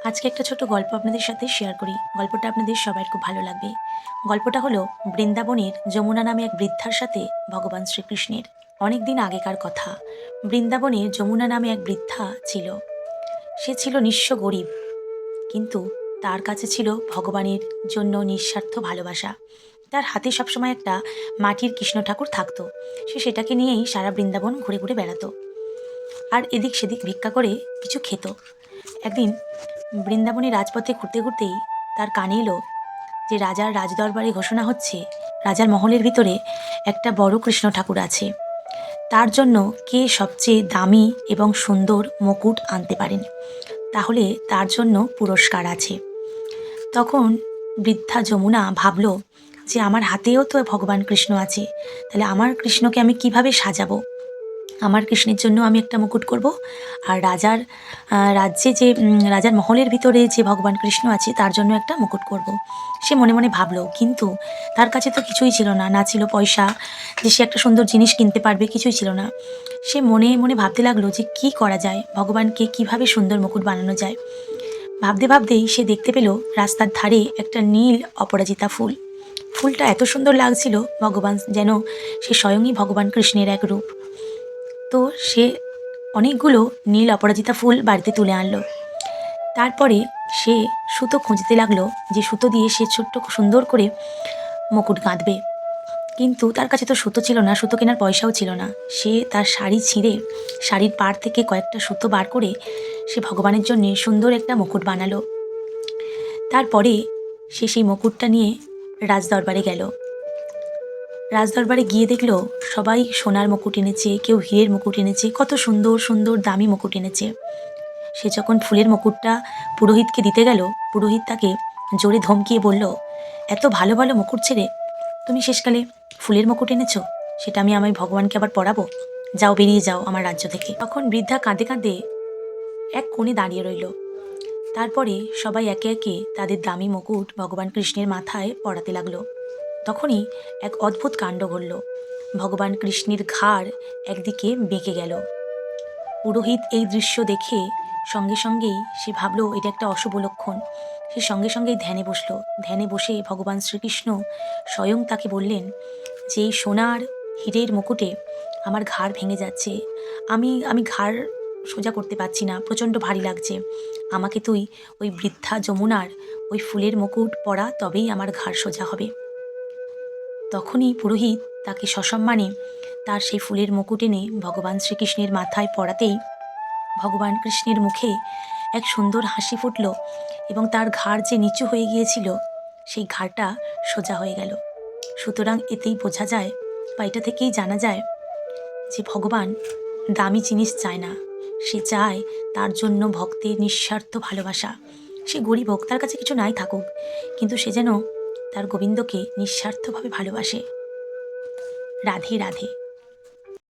আজকে একটা ছোট গল্প আপনাদের সাথে শেয়ার করি। গল্পটা আপনাদের সবার খুব ভালো লাগবে। গল্পটা হলো বৃন্দাবনের যমুনা নামে এক বৃদ্ধার সাথে ভগবান শ্রীকৃষ্ণের। অনেক দিন আগেকার কথা। বৃন্দাবনে যমুনা নামে এক বৃদ্ধা ছিল। সে ছিল নিঃস্ব গরিব, কিন্তু তার কাছে ছিল ভগবানের জন্য নিঃস্বার্থ ভালোবাসা। তার হাতে সবসময় একটা মাটির কৃষ্ণ ঠাকুর থাকতো। সে সেটাকে নিয়েই সারা বৃন্দাবন ঘুরে ঘুরে বেড়াতো, আর এদিক সেদিক ভিক্ষা করে কিছু খেত। একদিন বৃন্দাবনে রাজপথে ঘুরতে ঘুরতেই তার কানে এলো যে রাজার রাজদরবারে ঘোষণা হচ্ছে রাজার মহলের ভিতরে একটা বড় কৃষ্ণ ঠাকুর আছে। তার জন্য কে সবচেয়ে দামি এবং সুন্দর মুকুট আনতে পারেন, তাহলে তার জন্য পুরস্কার আছে। তখন বৃদ্ধা যমুনা ভাবল যে আমার হাতেও তো ভগবান কৃষ্ণ আছে, তাহলে আমার কৃষ্ণকে আমি কিভাবে সাজাবো। আমার কৃষ্ণের জন্য আমি একটা মুকুট করব, আর রাজ্যে যে রাজার মহলের ভিতরে যে ভগবান কৃষ্ণ আছে তার জন্য একটা মুকুট করব। সে মনে মনে ভাবলো, কিন্তু তার কাছে তো কিছুই ছিল না, না ছিল পয়সা যে সে একটা সুন্দর জিনিস কিনতে পারবে, কিছুই ছিল না। সে মনে মনে ভাবতে লাগলো যে কি করা যায়, ভগবানকে কিভাবে সুন্দর মুকুট বানানো যায়। ভাবতে ভাবতেই সে দেখতে পেল রাস্তার ধারে একটা নীল অপরাজিতা ফুল। ফুলটা এত সুন্দর লাগছিল, ভগবান যেন সে স্বয়ংই ভগবান কৃষ্ণের এক রূপ। তো সে অনেকগুলো নীল অপরাজিতা ফুল বাড়িতে তুলে আনলো। তারপরে সে সুতো খুঁজতে লাগলো, যে সুতো দিয়ে সে ছোট্ট সুন্দর করে মুকুট গাঁথবে। কিন্তু তার কাছে তো সুতো ছিল না, সুতো কেনার পয়সাও ছিল না। সে তার শাড়ি ছিঁড়ে শাড়ির পাড় থেকে কয়েকটা সুতো বার করে সে ভগবানের জন্য সুন্দর একটা মুকুট বানালো। তারপরে সে সেই মুকুটটা নিয়ে রাজদরবারে গেল। রাজদরবারে গিয়ে দেখলো সবাই সোনার মুকুট এনেছে, কেউ হীরের মুকুট এনেছে, কত সুন্দর সুন্দর দামি মুকুট এনেছে। সে যখন ফুলের মুকুটটা পুরোহিতকে দিতে গেল, পুরোহিত তাকে জোরে ধমকিয়ে বলল, এত ভালো ভালো মুকুট ছেড়ে তুমি শেষকালে ফুলের মুকুট এনেছো, সেটা আমি ভগবানকে আবার পরাবো? যাও, বেরিয়ে যাও আমার রাজ্য থেকে। তখন বৃদ্ধা কাঁদে কাঁদে এক কোণে দাঁড়িয়ে রইল। তারপরে সবাই একে একে তাদের দামি মুকুট ভগবান কৃষ্ণের মাথায় পরাতে লাগলো। তখনই এক অদ্ভুত কাণ্ড ঘটল। ভগবান কৃষ্ণের ঘাড় একদিকে বেঁকে গেল। পুরোহিত এই দৃশ্য দেখে সঙ্গে সঙ্গেই সে ভাবলো এটা একটা অশুভ লক্ষণ। সে সঙ্গে সঙ্গেই ধ্যানে বসলো। ধ্যানে বসে ভগবান শ্রীকৃষ্ণ স্বয়ং তাকে বললেন যে এই সোনার হীরের মুকুটে আমার ঘাড় ভেঙে যাচ্ছে, আমি আমি ঘাড় সোজা করতে পারছি না, প্রচণ্ড ভারী লাগছে। আমাকে তুই ওই বৃদ্ধা যমুনার ওই ফুলের মুকুট পরা, তবেই আমার ঘাড় সোজা হবে। তখনই পুরোহিত তাকে সসম্মানে তার সেই ফুলের মুকুট এনে ভগবান শ্রীকৃষ্ণের মাথায় পরাতেই ভগবান কৃষ্ণের মুখে এক সুন্দর হাসি ফুটল, এবং তার ঘাড় যে নিচু হয়ে গিয়েছিল সেই ঘাড়টা সোজা হয়ে গেল। সুতরাং এতেই বোঝা যায়, বা এটা থেকেই জানা যায় যে ভগবান দামি জিনিস চায় না, সে চায় তার জন্য ভক্তের নিঃস্বার্থ ভালোবাসা। সে গরিব হোক, তার কাছে কিছু নাই থাকুক, কিন্তু সে যেন তার গোবিন্দকে নিঃস্বার্থভাবে ভালোবাসে। রাধে রাধে।